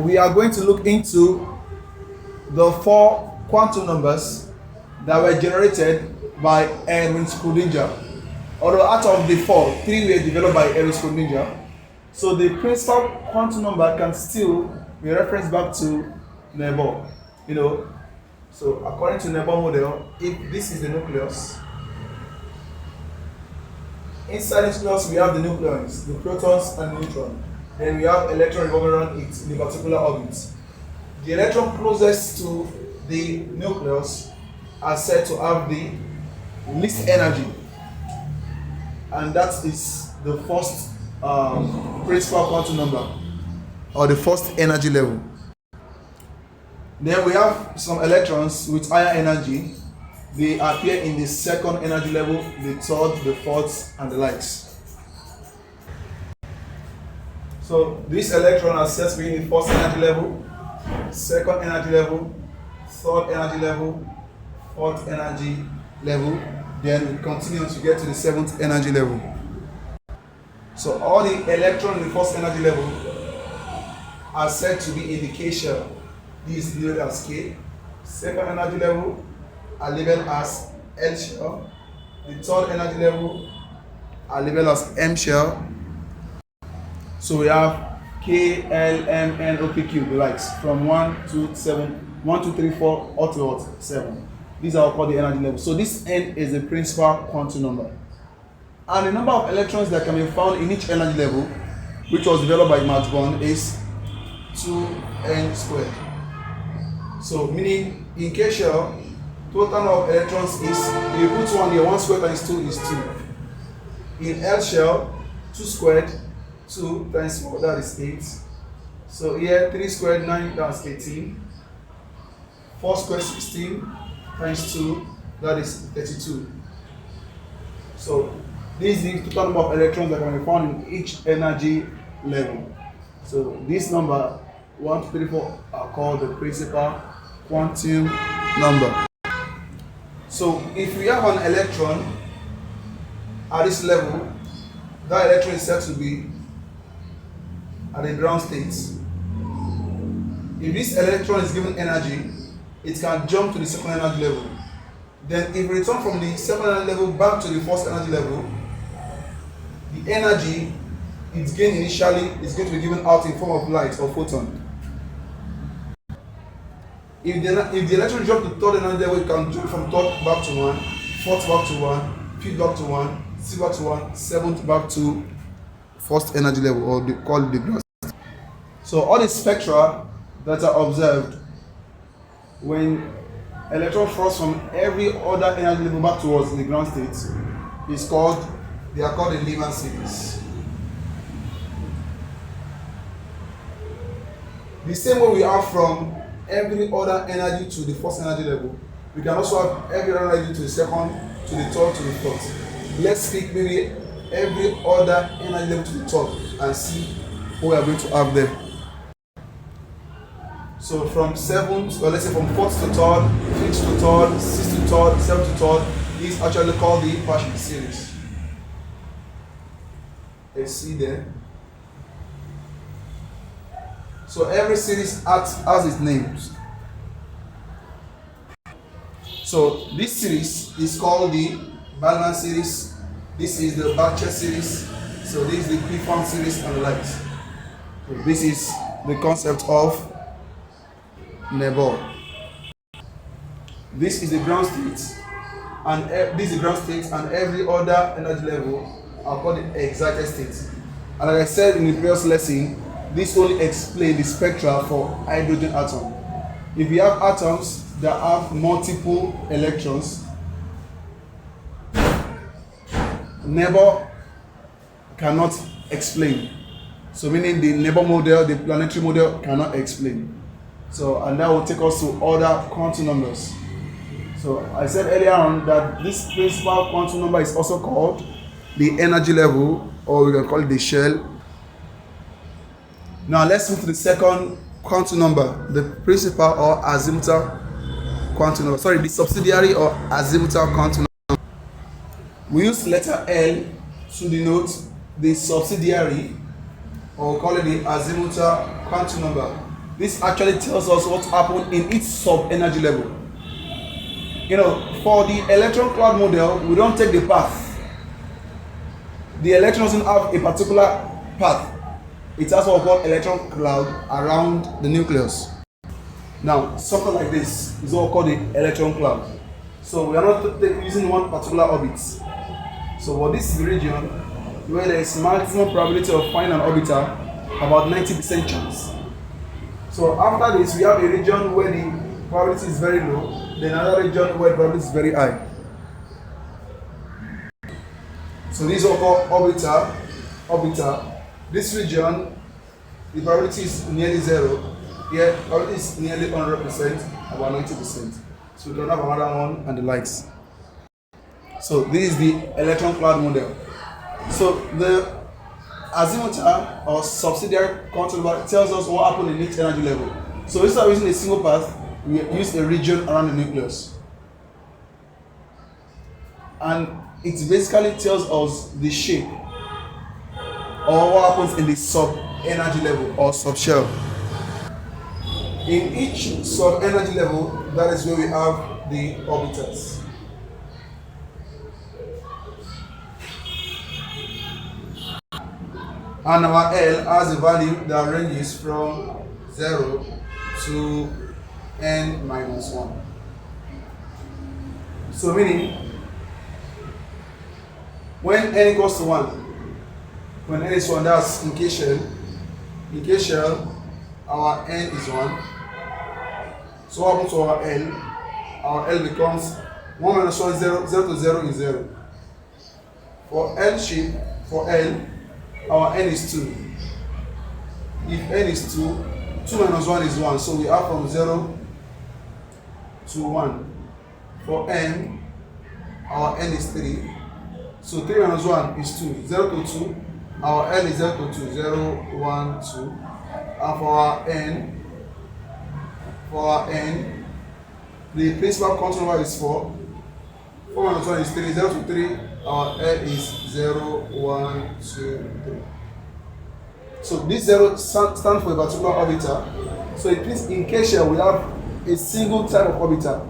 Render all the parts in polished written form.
we are going to look into the four quantum numbers that were generated by Erwin Schrödinger. Although out of the four, three were developed by Erwin Schrödinger. So the principal quantum number can still be referenced back to Nebel. So according to Nebel model, if this is the nucleus, inside the nucleus we have the nucleons, the protons and the neutron. Then we have electron revolving around it in a particular orbit. The electron closest to the nucleus are said to have the least energy, and that is the first principal quantum number, or the first energy level. Then we have some electrons with higher energy. They appear in the second energy level, the third, the fourth, and the likes. So these electrons are said to be in the first energy level, second energy level, third energy level, fourth energy level. Then we continue to get to the seventh energy level. So all the electrons in the first energy level are said to be in the K shell. This is labeled as K. Second energy level are labeled as L shell. The third energy level are labeled as M shell. So we have K, L, M, N, O, P, Q, the likes, from 1 to 7, 1, 2, 3, 4, up to 7. These are called the energy levels. So this N is the principal quantum number. And the number of electrons that can be found in each energy level, which was developed by Max Born, is 2n squared. So meaning in K shell, total number of electrons is, if you put 1 here, 1 squared times 2 is 2. In L shell, 2 squared, 2 times 4, that is 8. So here 3 squared, 9, that's 18. 4 squared, 16 times 2, that is 32. So this is the total number of electrons that can be found in each energy level. So this number 1, 2, 3, 4 are called the principal quantum number. So if we have an electron at this level, that electron is said to be at the ground state. If this electron is given energy, it can jump to the second energy level. Then if we return from the second energy level back to the first energy level, the energy it's gained initially is going to be given out in form of light or photon. If the electron jump to third energy level, it can jump from third back to 1, fourth back to 1, fifth back to 1, sixth back to 1, seventh back to first energy level, or they call it the ground. So all the spectra that are observed when electron falls from every other energy level back towards the ground state is called, they are called the Lyman series. The same way we have from every other energy to the first energy level, we can also have every other energy to the second, to the third, to the fourth. Let's pick maybe every other energy level to the third and see what we are going to have there. So from 7th, or let's say from 4th to 3rd, 5th to 3rd, 6th to 3rd, 7th to 3rd, this is actually called the Paschen series. Let's see there. So every series has its names. So this series is called the Bellman series. This is the Bachelor series. So this is the P-form series and the likes. So this is the concept of Nebel. This is the ground state, and this is the ground state, and every other energy level are called the excited state. And like I said in the previous lesson, this only explains the spectra for hydrogen atom. If you have atoms that have multiple electrons, Nebel cannot explain. So meaning the Nebel model, the planetary model cannot explain. So, and that will take us to other quantum numbers. So I said earlier on that this principal quantum number is also called the energy level, or we can call it the shell. Now let's move to the second quantum number, the principal or azimuthal quantum number. Sorry, the subsidiary or azimuthal quantum number. We use letter L to denote the subsidiary, or call it the azimuthal quantum number. This actually tells us what happened in each sub-energy level. For the electron cloud model, we don't take the path. The electron doesn't have a particular path. It has what we call electron cloud around the nucleus. Now, something like this is what we call the electron cloud. So we are not using one particular orbit. So for this region, where there is maximum probability of finding an orbiter, about 90% chance. So after this, we have a region where the probability is very low, then another region where the probability is very high. So this is what we call orbiter. This region, the probability is nearly zero. Here, probability is nearly 100%, about 90%. So we don't have another one and the likes. So this is the electron cloud model. So the azimuthal or subsidiary quantum number tells us what happened in each energy level. So instead of using a single path, we use a region around the nucleus. And it basically tells us the shape or what happens in the sub-energy level or subshell. In each sub-energy level, that is where we have the orbiters. And our L has a value that ranges from 0 to n-1. So meaning, when n equals to 1, when n is 1, that's in K shell. In K shell, our n is 1. So what happens to our L? Our L becomes 1 minus 1 is 0, 0 to 0 is 0. For L shape, for L, our n is 2. If n is 2, 2 minus 1 is 1. So we have from 0 to 1. For n, our n is 3. So 3 minus 1 is 2. 0 to 2, our L is 0 to 2. 0, 1, 2. And for our n, the principal quantum number is 4. 4 minus 1 is 3. 0 to 3, our L is 0, 1, 2, 3. So this 0 stands for a particular orbiter. So it means in K shell we have a single type of orbiter.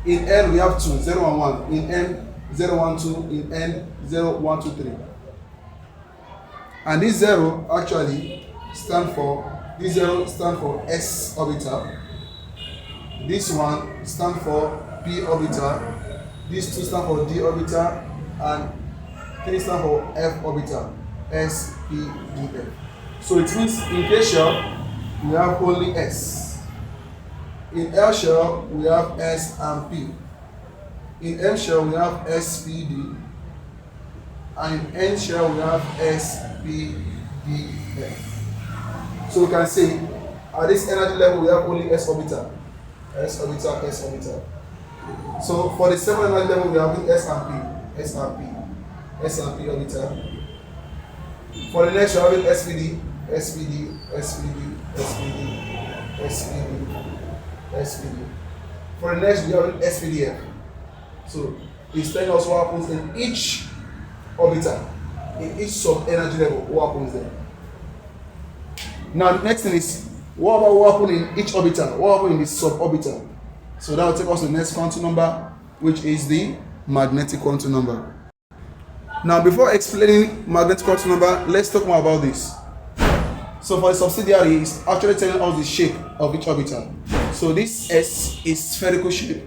In L we have 2, 0 and 1. In M, 0, 1, 2. In N, 0, 1, 2, 3. And this 0 actually stands for S orbiter. This one stands for P orbiter. These two stand for D orbiter, and 3 stand for F orbiter. S, P, D, F. So it means in K shell we have only S. In L shell we have S and P. In M shell we have S, P, D. And in N shell we have S, P, D, F. So we can say at this energy level we have only S orbiter. S orbiter, S orbiter. So for the 7th energy level we have S and P, S and P, S and P orbiter. For the next we have SPD, SPD, SPD, SPD, SPD, SPD. For the next we have SPDF. So it's telling us what happens in each orbiter, in each sub-energy level, what happens there. Now the next thing is, what about what happened in each orbiter? What happened in the sub-orbiter? So that will take us to the next quantum number, which is the magnetic quantum number. Now before explaining magnetic quantum number, let's talk more about this. So for the subsidiary, it's actually telling us the shape of each orbital. So this S is spherical shape,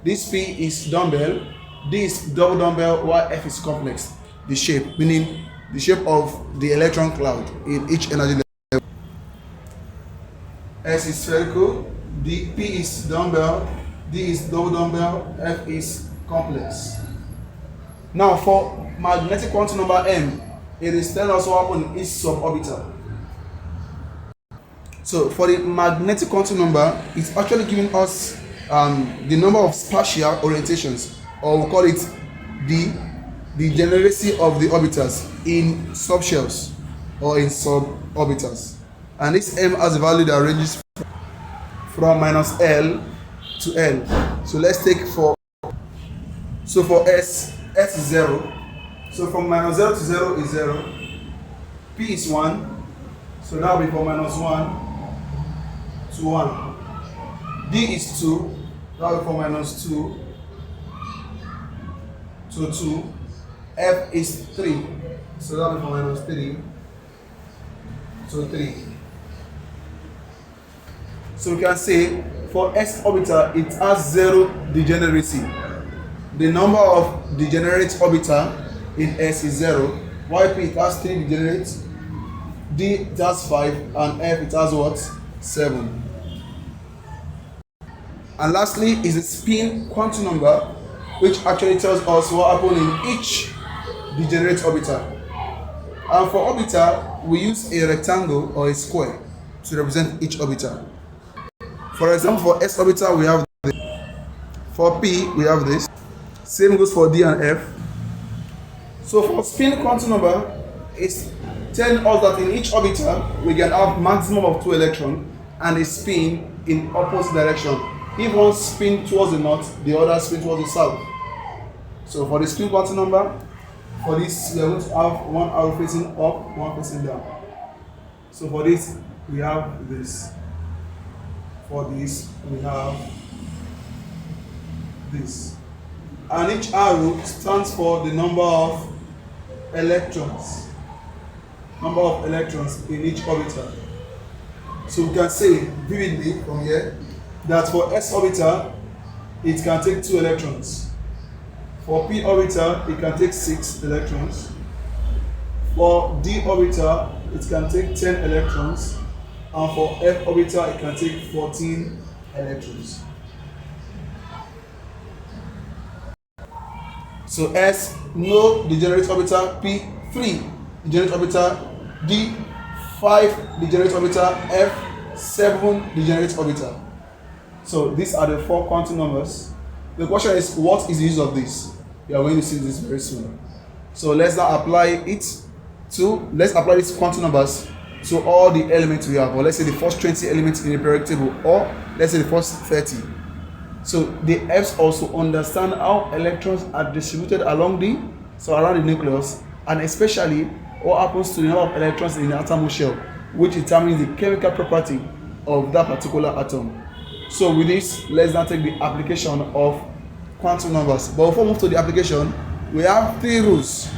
this P is dumbbell, this double dumbbell, while F is complex. The shape, meaning the shape of the electron cloud in each energy level. S is spherical, P is dumbbell, D is double dumbbell, F is complex. Now for magnetic quantum number M, it is telling us what happened in each suborbital. So for the magnetic quantum number, it's actually giving us the number of spatial orientations, or we'll call it the degeneracy of the orbitals in subshells or in suborbitals. And this M has a value that ranges from minus L to L. So let's take for S is 0. So from minus 0 to 0 is 0. P is 1. So that will be from minus 1 to 1. D is 2, that will be 4 minus 2 to 2. F is 3, so that will be 4 minus 3 to 3. So we can say for S orbital it has 0 degeneracy. The number of degenerate orbital in S is 0. While P it has 3 degenerates, D it has 5, and F it has what? 7. And lastly is the spin quantum number, which actually tells us what happened in each degenerate orbital. And for orbital, we use a rectangle or a square to represent each orbital. For example, for S orbital, we have this. For P, we have this. Same goes for D and F. So for spin quantum number, it's telling us that in each orbital, we can have maximum of 2 electrons and a spin in opposite direction. If one spin towards the north, the other spin towards the south. So for the spin quantum number, for this, we are going to have one arrow facing up, one facing down. So for this, we have this. For this, we have this. And each arrow stands for the number of electrons. Number of electrons in each orbital. So we can say vividly from here that for S orbital, it can take 2 electrons. For P orbital, it can take 6 electrons. For D orbital, it can take 10 electrons. And for F orbital, it can take 14 electrons. So S, no degenerate orbital. P, 3 degenerate orbital. D, 5 degenerate orbital. F, 7 degenerate orbital. So these are the 4 quantum numbers. The question is, what is the use of this? We are going to see this very soon. So let's now apply these quantum numbers to all the elements we have, or let's say the first 20 elements in the periodic table, or let's say the first 30. So the F's also understand how electrons are distributed around the nucleus, and especially what happens to the number of electrons in the atom shell, which determines the chemical property of that particular atom. So with this, let's now take the application of quantum numbers. But before we move to the application, we have 3 rules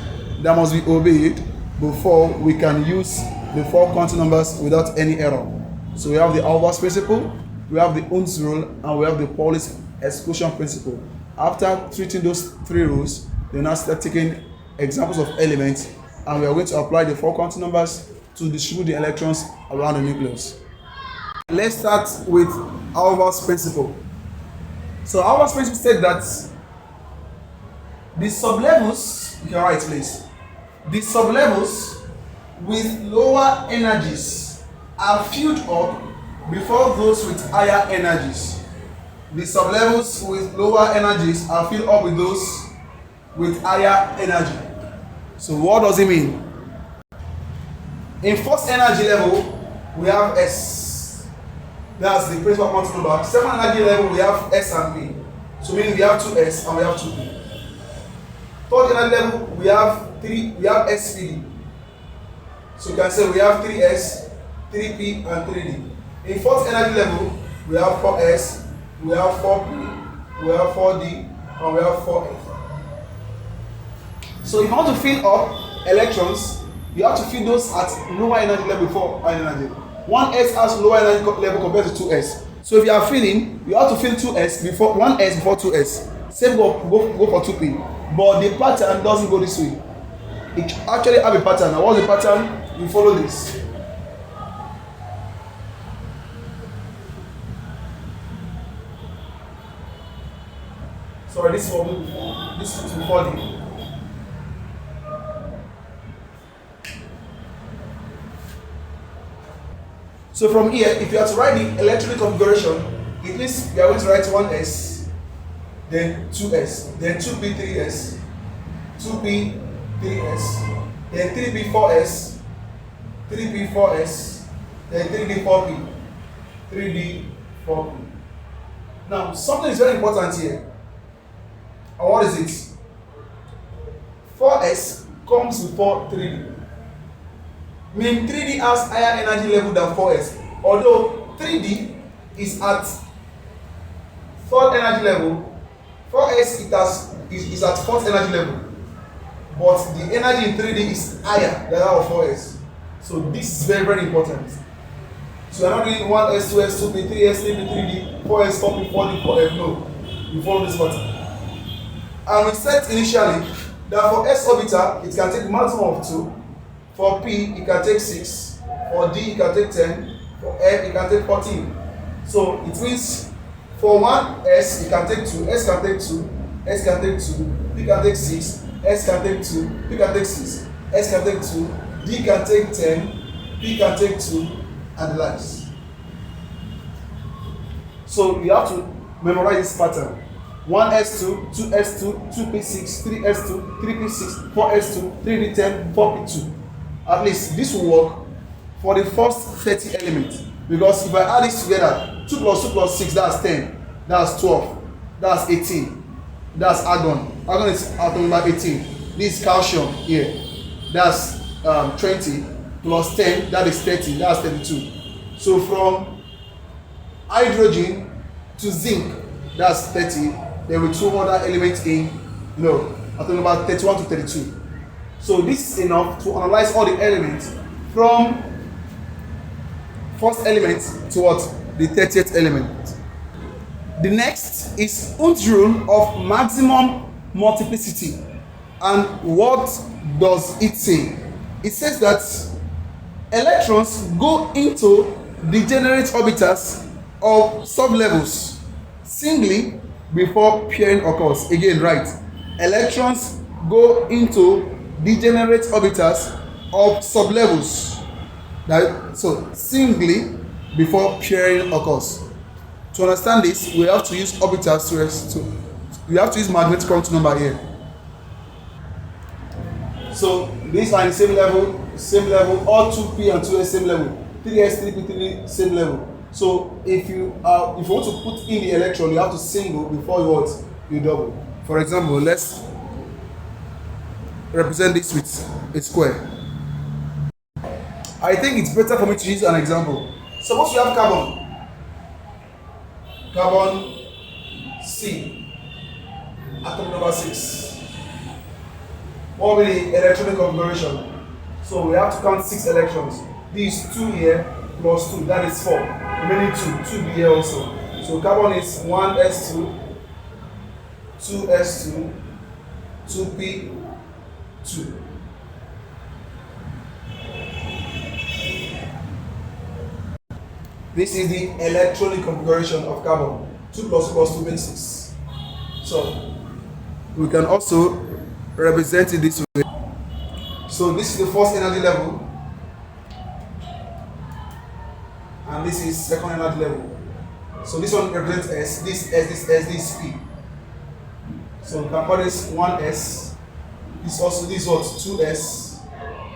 that must be obeyed before we can use the 4 quantum numbers without any error. So we have the Auerbach's principle, we have the Hund's rule, and we have the Pauli's exclusion principle. After treating those 3 rules, we now start taking examples of elements, and we are going to apply the 4 quantum numbers to distribute the electrons around the nucleus. Let's start with Auerbach's principle. So Auerbach's principle states that the sublevels, you can write please, the sublevels with lower energies are filled up before those with higher energies. The sublevels with lower energies are filled up with those with higher energy. So what does it mean? In first energy level, we have S. That's the principal quantum number. Second energy level, we have S and P. So meaning we have 2S and we have 2P. Third energy level, we have SPD. So you can say we have 3S, 3P, and 3D. In fourth energy level, we have 4S, we have 4P, we have 4D, and we have 4F. So if you want to fill up electrons, you have to fill those at lower energy level before higher energy. 1S has lower energy level compared to 2S. So if you are filling, you have to fill 2S before 1S before 2S. Same go for 2P. But the pattern doesn't go this way. It actually have a pattern. And what's the pattern? You follow this. Sorry, this is what we before. This is before the. So from here, if you have to write the electronic configuration, it means you are going to write 1S, then 2S, then 2P 3S, 2P 3S, then 3P 4S, 3P 4S, then 3D 4P, 3D 4P. Now, something is very important here. And what is it? 4S comes before 3D. Meaning 3D has higher energy level than 4S. Although 3D is at third energy level. 4s is at fourth energy level, but the energy in 3D is higher than that of 4s. So this is very, very important. So you're not doing 1s, 2s, 2p, 3s, 3p, 3d, 4s, 4p, 4d, 4f. No, you follow this pattern. And we said initially that for s orbital it can take maximum of 2, for p it can take 6, for d it can take 10, for f it can take 14. So it means for 1s it can take 2, s can take 2, s can take 2, p can take 6, s can take 2, p can take 6, s can take 2, d can take 10, p can take 2, and the likes. So you have to memorize this pattern. 1s2, 2s2, 2p6, 3s2, 3p6, 4s2, 3d10, 4p2. At least this will work for the first 30 elements. Because if I add this together, 2 plus 2 plus 6, that's 10, that's 12, that's 18, that's argon. Argon is atom number 18. This calcium here, that's 20 plus 10, that is 30, that's 32. So from hydrogen to zinc, that's 30. There were 2 other elements in, atom number 31 to 32. So this is enough to analyze all the elements from first element to what? The 30th element. The next is Hund's rule of maximum multiplicity. And what does it say? It says that electrons go into degenerate orbitals of sublevels singly before pairing occurs. Again, right. Electrons go into degenerate orbitals of sublevels. So singly before pairing occurs. To understand this, we have to use orbitals we have to use magnetic quantum number here. So these are in the same level, all 2p and 2s same level, 3s, 3p, 3d same level. So if you want to put in the electron, you have to single before you double. For example, let's represent this with a square. I think it's better for me to use an example. Suppose you have carbon C, atom number 6. What will be the electronic configuration? So we have to count 6 electrons. These 2 here plus 2, that is 4. Remaining 2 be here also. So carbon is 1s2, 2s2, 2p2. This is the electronic configuration of carbon. 2 plus 2 plus 2 makes 6. So we can also represent it this way. So this is the first energy level, and this is second energy level. So this one represents S, this S, this S, this P. So we can call this 1S. This also, this is what? 2S.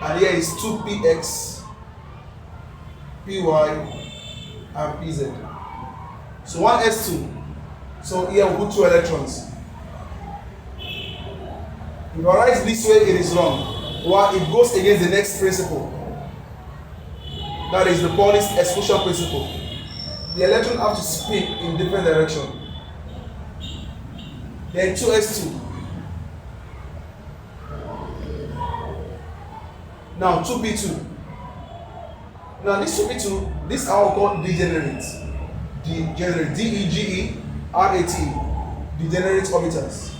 And here is 2px, py, and pz. So 1s2. So here we put 2 electrons. If I write this way, it is wrong. Why? It goes against the next principle. That is the Pauli's exclusion principle. The electron have to spin in different direction. Then 2s2. Now 2p2. Now this 2p2, this is how we call degenerate. Degenerate. D-E-G-E-R-A-T. Degenerate orbitals.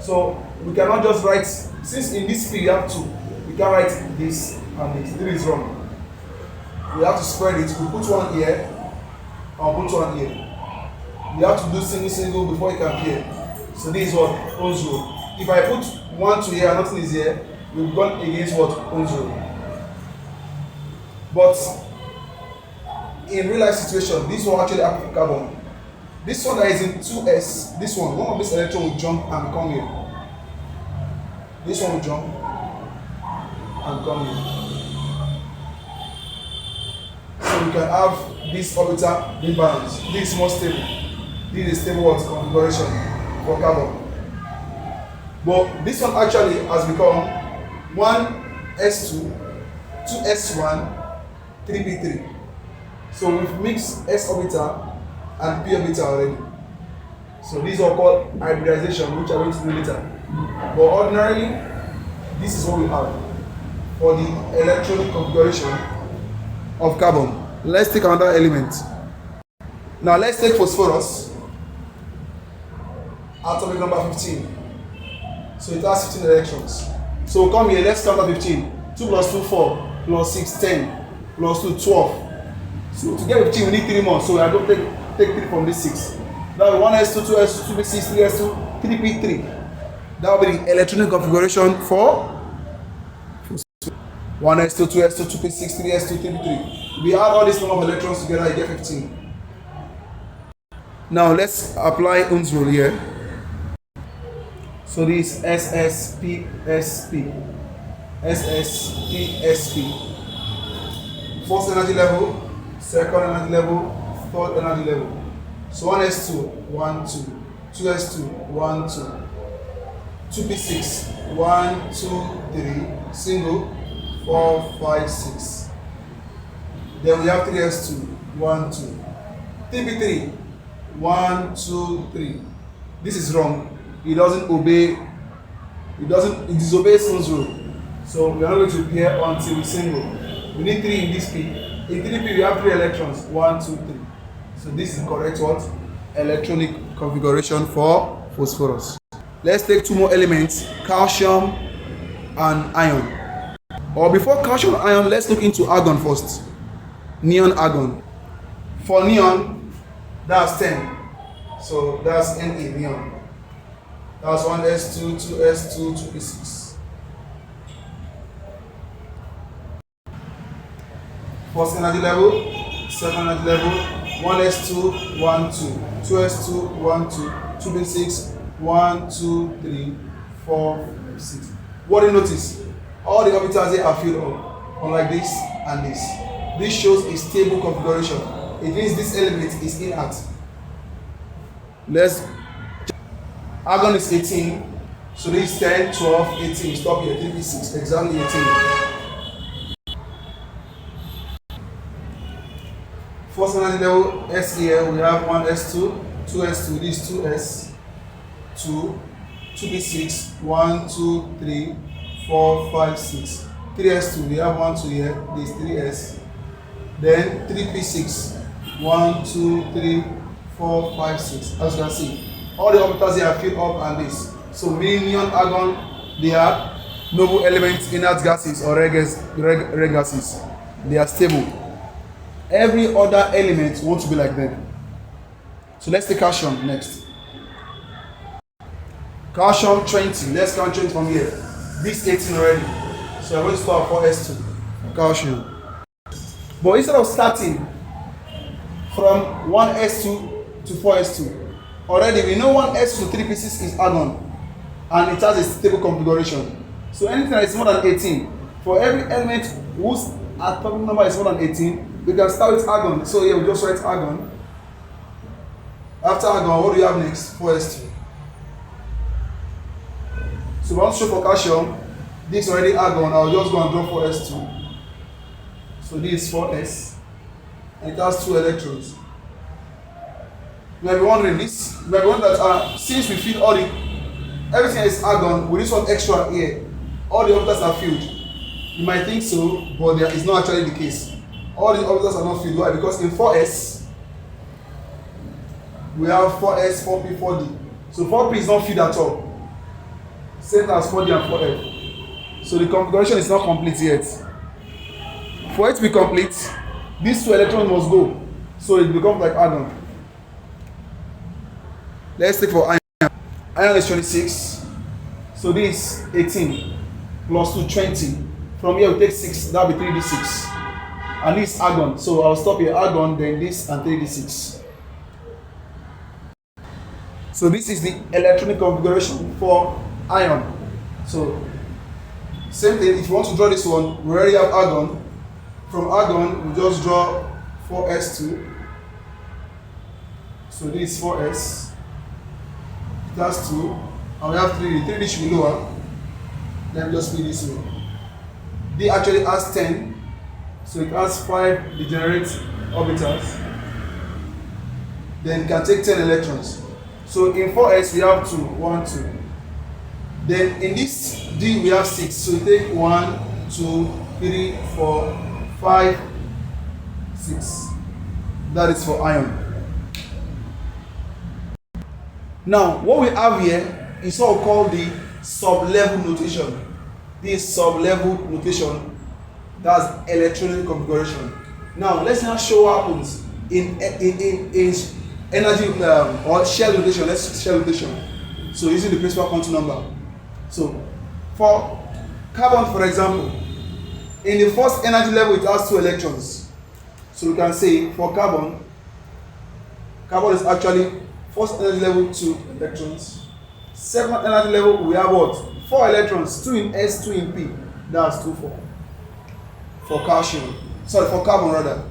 So we cannot just write, since in this P you have 2, we can write this and this. This is wrong. We have to spread it. We put one here and put one here. You have to do single before you can pair. So this is what Hund's rule. If I put 1 to here and nothing is here, we've gone against what Hund's rule. But in real life situation, this will actually happen for carbon. This one that is in 2s, this one of this electron will jump and come here. This one will jump and come here. So we can have this orbital being balanced. This is more stable. This is stable configuration for carbon. But this one actually has become 1s2, 2s1, 3p3. So we've mixed s orbital and p orbital already. So these are called hybridization, which I going to do later. But ordinarily, this is what we have for the electronic configuration of carbon. Let's take another element. Now let's take phosphorus, atomic number 15. So it has 15 electrons. So come here, let's count 15. 2 plus 2, 4, plus 6, 10, plus 2, 12. So to get 15, we need 3 more. So I don't take 3 from this 6. That will be 1s2, 2s2, 2p6, 3s2, 3p3. That will be the electronic configuration for 1s2, 2s2, 2p6, 3s2, 3p3. We add all these number of electrons together, you get 15. Now let's apply Ohm's rule here. So this SSPSP. SSPSP. First energy level, second energy level, third energy level. So 1s2, 1, 2, 2s2, 1, 2, 2p6, 1, 2, 3, single, 4, 5, 6. Then we have 3s2, 1, 2. 3p3, 1, 2, 3. This is wrong. It disobeys Ohm's rule. So we are not going to pair until we single. We need 3 in this p. In 3p we have 3 electrons, 1, 2, 3. So this is the correct what? Electronic configuration for phosphorus. Let's take 2 more elements, calcium and iron. Or before calcium and iron, let's look into argon first. Neon argon. For neon, that's 10. So that's Na, neon. That's 1s2, 2s2, 2p6. First energy level, second energy level, 1s2, 1, 2, 2s2, 1, 2, 2p6, 1, 2, 3, 4, 5, 6. What do you notice? All the orbitals here are filled up, unlike this and this. This shows a stable configuration. It means this element is inert. Let's argon is 18, so this is 10, 12, 18. Stop here, 3p6, exactly 18. First energy level, S here, we have 1s2, 2s2, this 2s, 2, 2p6, 1, 2, 3, 4, 5, 6. 3s2, we have 1, 2 here, this 3s. Then 3p6, 1, 2, 3, 4, 5, 6. As you can see, all the orbitals here are filled up and this. So neon, argon, they are noble elements, inert gases or rare gases. They are stable. Every other element wants to be like them. So let's take calcium next. Calcium 20. Let's count 20 from here. This 18 already. So I'm going to start 4s2. Calcium. But instead of starting from 1s2 to 4s2, already we know 1s2 to 3p6 is argon and it has a stable configuration. So anything that is more than 18, for every element whose atomic number is more than 18, we can start with argon. So here we just write argon. After argon, what do you have next? 4s2. So we want to show for calcium, this is already argon. I'll just go and draw 4s2. So this is 4s, and it has 2 electrons. You might be wondering this. You might be wondering that since we fill all everything is argon, with this one extra here, all the orbitals are filled. You might think so, but it's not actually the case. All the orbitals are not filled. Why? Because in 4s, we have 4s, 4p, 4d. So 4p is not filled at all. Same as 4d and 4f. So the configuration is not complete yet. For it to be complete, these 2 electrons must go. So it becomes like argon. Let's take for iron. Iron is 26. So this 18 plus 2, 20. From here we take 6, that will be 3d6. And this is argon. So I'll stop here, argon, then this and 3d6. So this is the electronic configuration for iron. So same thing, if you want to draw this one, we already have argon. From argon, we just draw 4s2. So this is 4s. It has 2. And we have 3d. 3d should be lower. Let me just put this way. D actually has 10. So it has 5 degenerate orbitals. then it can take 10 electrons. So in 4s we have 2, 1, 2. Then in this D we have 6. So we take 1, 2, 3, 4, 5, 6. That is for iron. Now what we have here is what we call the sub-level notation. This sub-level notation, that's electronic configuration. Now let's now show what happens in energy or shell notation. Let's shell notation. So using the principal quantum number. So for carbon, for example, in the first energy level it has 2 electrons. So we can say for carbon is actually first energy level 2 electrons. Second energy level we have what? 4 electrons, 2 in S, 2 in P. That's 2, 4. For calcium. Sorry, for carbon rather.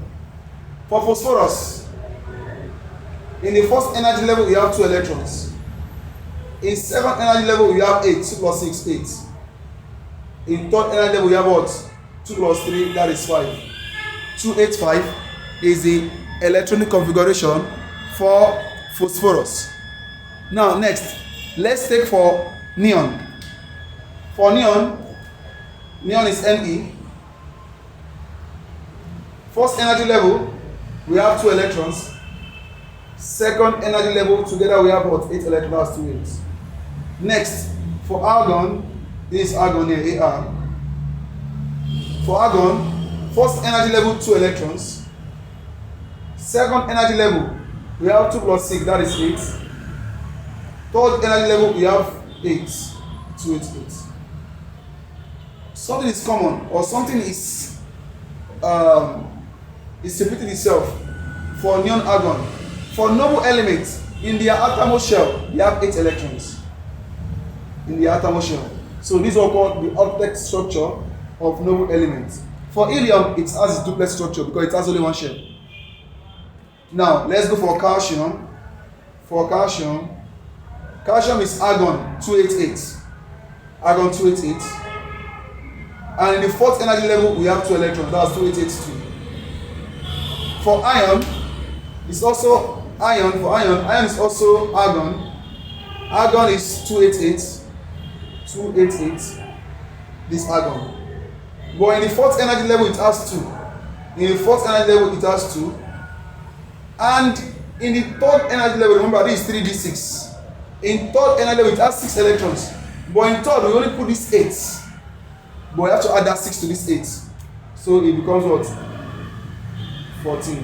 For phosphorus, in the first energy level we have 2 electrons. In second energy level we have 8, 2 plus 6, 8. In third energy level we have what? 2 plus 3, that is 5. 285 is the electronic configuration for phosphorus. Now next, let's take for neon. For neon is Ne. First energy level we have 2 electrons. Second energy level together we have what? 8 electrons, 2 8. Next, for argon, this is argon here, Ar. For argon, first energy level 2 electrons. Second energy level we have 2 plus 6, that is 8. Third energy level we have 8, 2 8 8. Something is common or something is repeating itself for neon argon. For noble elements, in their outermost shell they have 8 electrons. In the outermost shell. So this is what called the octet structure of noble elements. For helium, it has a duplex structure because it has only 1 shell. Now let's go for calcium. For calcium is argon 288. Argon 288. And in the fourth energy level we have 2 electrons, that's 2882. For iron, it's also iron. For iron is also argon. Argon is 288. This argon. But in the fourth energy level it has 2. In the fourth energy level it has 2. And in the third energy level, remember this is 3d6. In third energy level it has 6 electrons. But in third we only put this 8. But we have to add that 6 to this 8. So it becomes what? 14.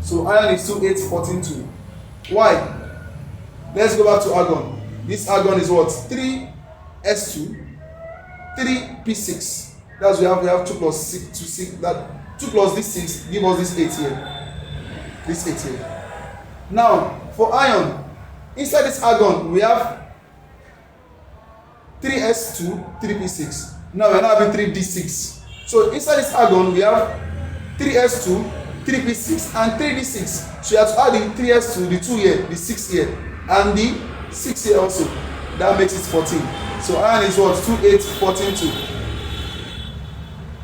So iron is 2 8 14 2. Why? Let's go back to argon. This argon is what? 3s2 3p6. That's we have 2 plus 6 to 6. That 2 plus this 6 give us this 8 here. This 8 here. Now for iron, inside this argon we have 3s2 3p6. Now we are now having 3d6. So inside this argon we have 3s2 3p6 and 3d6. So you have to add the 3s2, the 2 here, the 6 here, and the 6 here also. That makes it 14. So iron is what? 2 8 14 2.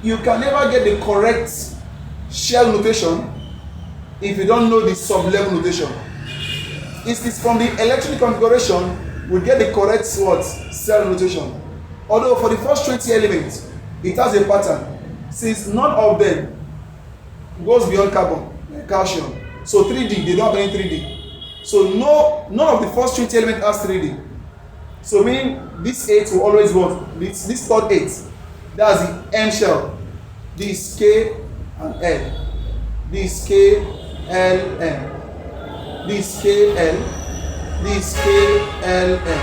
You can never get the correct shell notation if you don't know the sub-level notation. It's from the electronic configuration we get the correct what? Cell notation. Although for the first 20 elements it has a pattern, since none of them goes beyond carbon, like calcium. So 3D, they don't have any 3D. So none of the first 20 elements has 3D. So meaning this 8 will always work. This third 8, that's the M shell. This K and L. This K, L, M. This K, L. This K, L, M.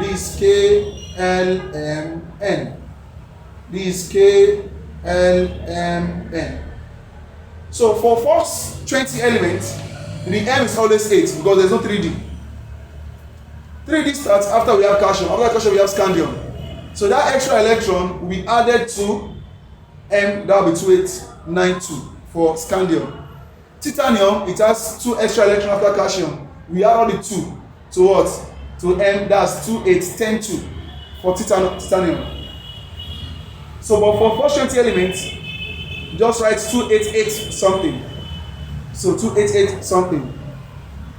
This K, L, M, N. This K, L, M, N. So for first 20 elements, the M is always 8 because there's no 3D. 3D starts after we have calcium. After calcium we have scandium. So that extra electron will be added to M, that will be 2892 for scandium. Titanium, it has 2 extra electrons after calcium. We add all the 2 to what? To M, that's 28102 for titanium. So but for first 20 elements, just write 288 something. So 288 something.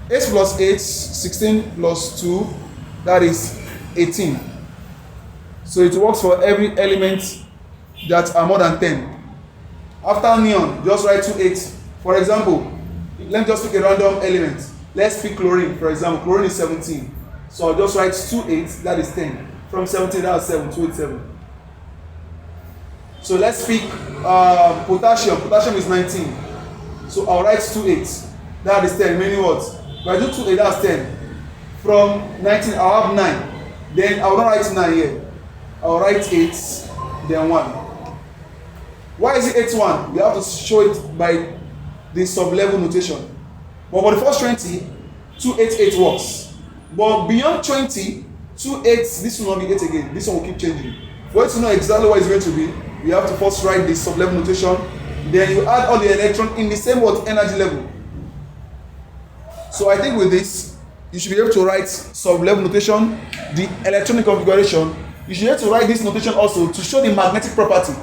8 plus 8, 16 plus 2, that is 18. So it works for every element that are more than 10. After neon, just write 28. For example, let me just pick a random element. Let's pick chlorine, for example. Chlorine is 17. So I'll just write 28, that is 10. From 17, that's 7, 287. So let's pick potassium. Potassium is 19. So I'll write 28, that is 10. Meaning what? If I do 28, that's 10. From 19, I'll have 9. Then I will not write 9 here. I'll write 8, then 1. Why is it 8, 1? We have to show it by the sub-level notation. But for the first 20, 288 works. But beyond 20, 28, this will not be 8 again. This one will keep changing. For you to know exactly what it's going to be, you have to first write the sub-level notation. Then you add all the electrons in the same energy level. So I think with this, you should be able to write sub-level notation, the electronic configuration. You should be able to write this notation also to show the magnetic property.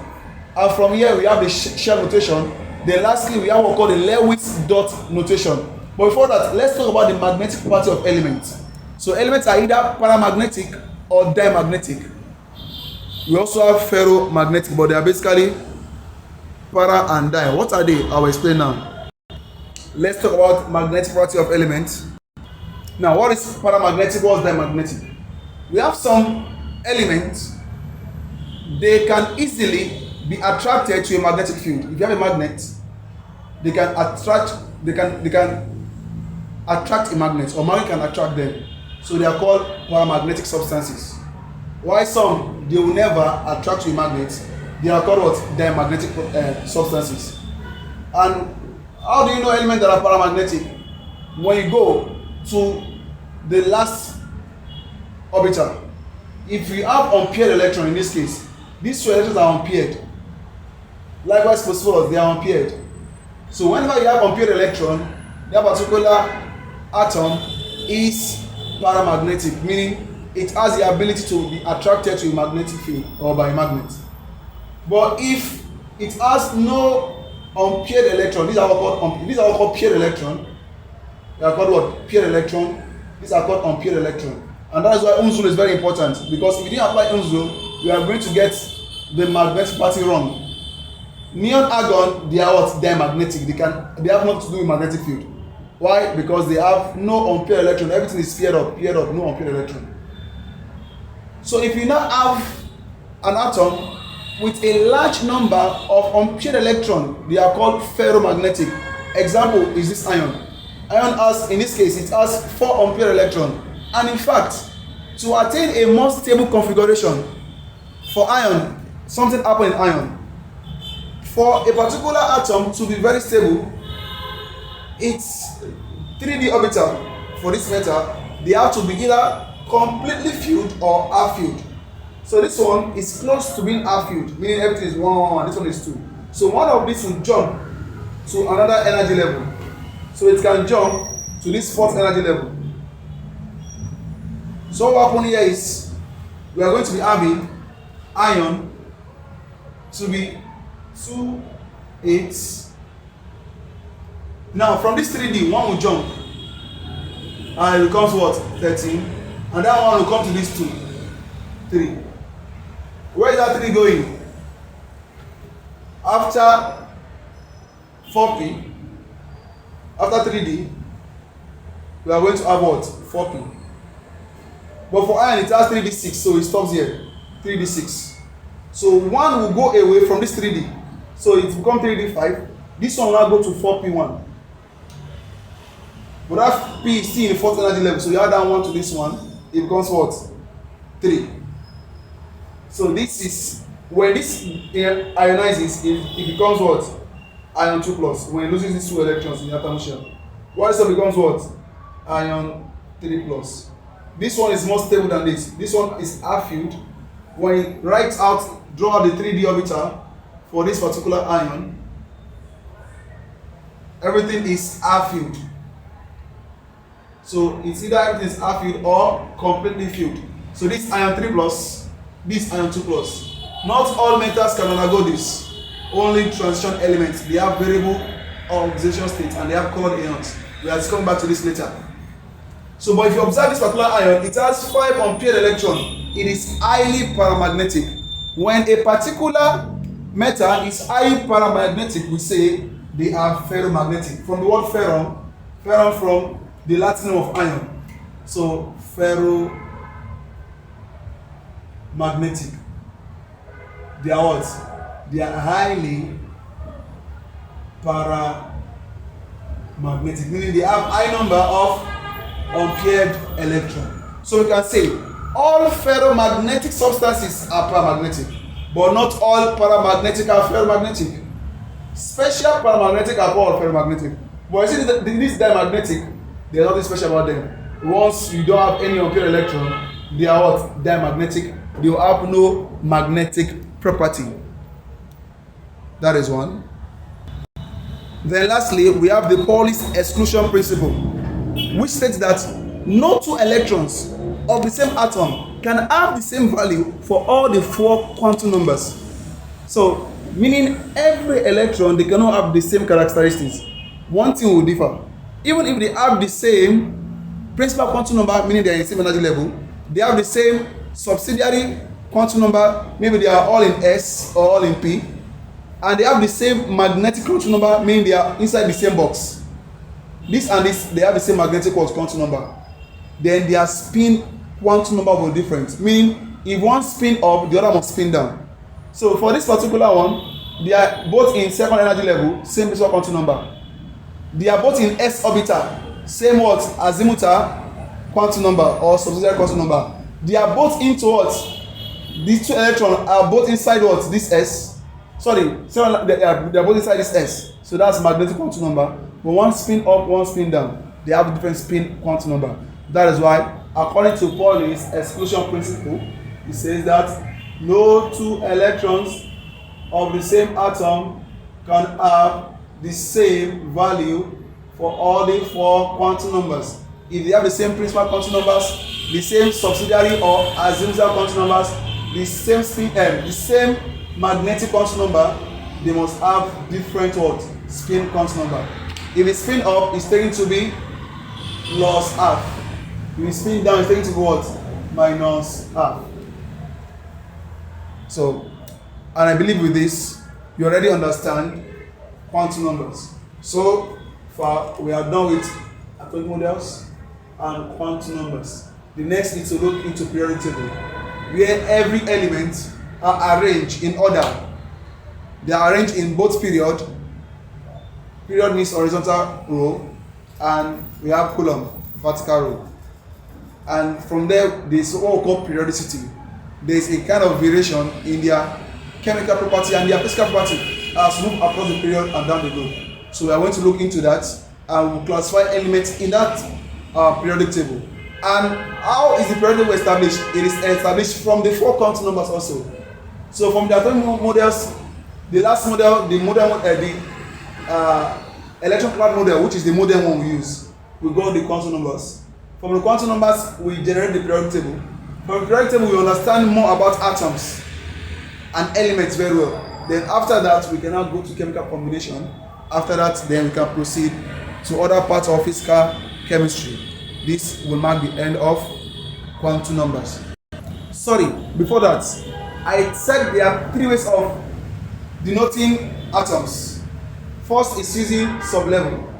And from here we have the shell notation. Then lastly we have what we call the Lewis dot notation. But before that, let's talk about the magnetic property of elements. So elements are either paramagnetic or diamagnetic. We also have ferromagnetic, but they are basically para and di. What are they? I will explain now. Let's talk about magnetic property of elements. Now, what is paramagnetic? What is diamagnetic? We have some elements. They can easily be attracted to a magnetic field. If you have a magnet, they can attract a magnet, or magnet can attract them. So they are called paramagnetic substances. Why some they will never attract to a magnet? They are called what? Diamagnetic substances. And how do you know elements that are paramagnetic? When you go to the last orbital, if you have unpaired electron, in this case, these two electrons are unpaired. Likewise, phosphorus, they are unpaired. So whenever you have unpaired electron, that particular atom is paramagnetic, meaning it has the ability to be attracted to a magnetic field or by a magnet. But if it has no unpaired electron, these are called paired electron. They are called what? Paired electron. These are called unpaired electron. And that is why Unzul is very important, because if you didn't apply Unzul, you are going to get the magnetic property wrong. Neon argon, they are what? Diamagnetic. They have nothing to do with magnetic field. Why? Because they have no unpaired electron. Everything is paired up, no unpaired electron. So if you now have an atom with a large number of unpaired electrons, they are called ferromagnetic. Example is this iron. Iron has, in this case, it has 4 unpaired electrons. And in fact, to attain a more stable configuration for iron, something happens in iron. For a particular atom to be very stable, its 3D orbital for this metal, they have to be either completely filled or half filled. So this one is close to being half filled, meaning everything is 1, this one is 2. So one of these will jump to another energy level. So it can jump to this 4th energy level. So what happened here is we are going to be having iron to be 2, 8. Now from this 3D, one will jump and it becomes what? 13. And that one will come to this 2, 3. Where is that 3 going? After 4p, after 3D, we are going to have what? 4p. But for iron, it has 3d6, so it stops here. 3d6. So one will go away from this 3D. So it becomes 3d5. This one will now go to 4p1. But that p is still in the 4th energy level. So you add that one to this one, it becomes what? 3. So this is, when this ionizes, it becomes what? Iron 2 plus. When it loses these 2 electrons in the atom shell. What is becomes what? Iron 3 plus. This one is more stable than this. This one is half filled. When it writes out, draw the 3D orbital for this particular ion, everything is half filled. So it's either everything is half filled or completely filled. So this ion 3 plus, this ion 2 plus. Not all metals can undergo this. Only transition elements, they have variable oxidation state and they have colored ions. We are coming back to this later. So, but if you observe this particular ion, it has 5 unpaired electrons. It is highly paramagnetic. When a particular metal is highly paramagnetic, we say they are ferromagnetic. From the word ferrum from the Latin of iron. So, ferromagnetic. They are what? They are highly paramagnetic, meaning they have high number of unpaired electrons. So we can say all ferromagnetic substances are paramagnetic, but not all paramagnetic are ferromagnetic. Special paramagnetic are all ferromagnetic. But you see this diamagnetic, there is nothing special about them. Once you don't have any unpaired electron, they are what? Diamagnetic. They will have no magnetic property. That is one. Then lastly, we have the Pauli's exclusion principle, which states that no two electrons of the same atom can have the same value for all the 4 quantum numbers. So, meaning every electron, they cannot have the same characteristics. One thing will differ. Even if they have the same principal quantum number, meaning they are in the same energy level, they have the same subsidiary quantum number, maybe they are all in S or all in P, and they have the same magnetic quantum number, meaning they are inside the same box. This and this, they have the same magnetic quantum number. Then their spin quantum number will be different, meaning if one spin up, the other must spin down. So for this particular one, they are both in second energy level, same principal quantum number. They are both in S orbital, same what? Azimuthal quantum number or subsidiary quantum number. They are both into what? These two electrons are both inside what? This S. Sorry, so they are both inside this S. So that's magnetic quantum number. But one spin up, one spin down. They have a different spin quantum number. That is why, according to Pauli's exclusion principle, it says that no two electrons of the same atom can have the same value for all the 4 quantum numbers. If they have the same principal quantum numbers, the same subsidiary or azimuthal quantum numbers, the same spin the same magnetic quantum number, they must have different what? Spin quantum number. If it's spin up, it's taken to be plus half. If it's spin down, it's taken to be what? Minus half. So, and I believe with this, you already understand quantum numbers. So far, we are done with atomic models and quantum numbers. The next is to look into periodic table, where every element are arranged in order. They are arranged in both period. Period means horizontal row, and we have column, vertical row. And from there, there is what we call periodicity. There is a kind of variation in their chemical property and their physical property as move across the period and down the road. So we are going to look into that, and we'll classify elements in that periodic table. And how is the periodic table established? It is established from the 4 quantum numbers also. So from the atomic models, the last model, the electron cloud model, which is the modern one we use, we got the quantum numbers. From the quantum numbers, we generate the periodic table. From the periodic table, we understand more about atoms and elements very well. Then after that, we can now go to chemical combination. After that, then we can proceed to other parts of physical chemistry. This will mark the end of quantum numbers. Sorry, before that, I said there are 3 ways of denoting atoms. First is using sublevel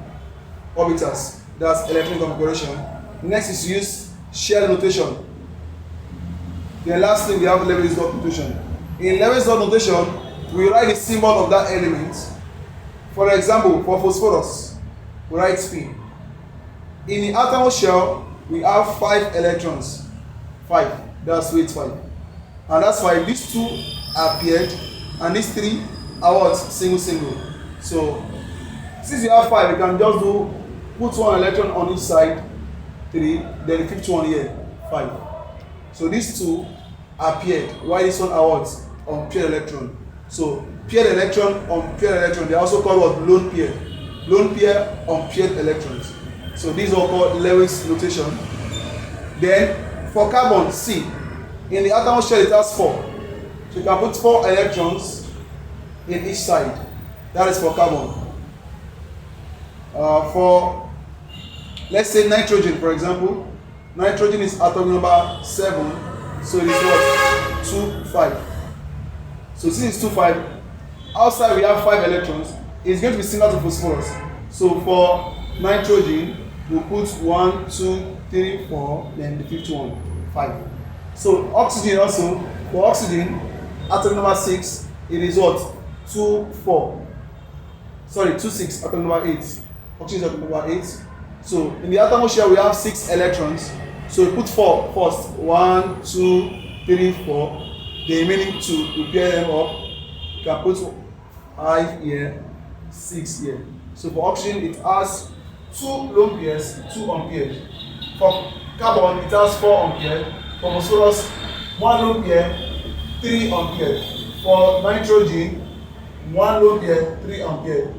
orbitals, that's electron configuration. Next is use shell notation. Then lastly, we have Lewis dot notation. In Lewis dot notation, we write the symbol of that element. For example, for phosphorus, we write P. In the atom shell, we have 5 electrons. 5, that's weight 5. And that's why these 2 are paired, and these 3 are what? Single. So, since you have 5, you can just put 1 electron on each side, 3, then the 5th one here, 5. So these 2 are paired, while this one are what? Unpaired electron. So, paired electron, unpaired electron, they are also called what? Lone pair. Lone pair, unpaired electrons. So these are called Lewis notation. Then, for carbon, C, in the atom shell it has 4. So you can put 4 electrons in each side. That is for carbon. For, let's say, nitrogen, for example, nitrogen is atom number 7, so it is what? 2, 5. So since it's 2, 5, outside we have 5 electrons, it's going to be similar to phosphorus. So for nitrogen, we'll put 1, 2, 3, 4, then the fifth one, 5. So oxygen also, for oxygen, atom number 6, it is what? 2, 4. Sorry, 2, 6, atom number 8. Oxygen is atom number 8. So in the atom shell we have 6 electrons. So we put 4 first. 1, 2, 3, 4. The remaining 2, we pair them up. You can put 5 here, 6 here. So for oxygen it has 2 lone pairs, 2 unpaired. For carbon it has 4 unpaired. For phosphorus 1 lone pair, 3 unpaired. For nitrogen 1 lone pair, 3 unpaired.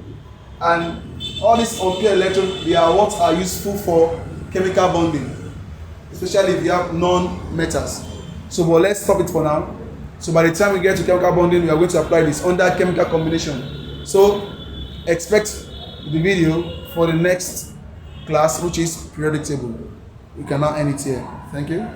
And all these unpaired electrons, they are what are useful for chemical bonding, especially if you have non-metals. So but let's stop it for now. So by the time we get to chemical bonding, we are going to apply this under chemical combination. So expect the video for the next class, which is periodic table. You can now end it here. Thank you.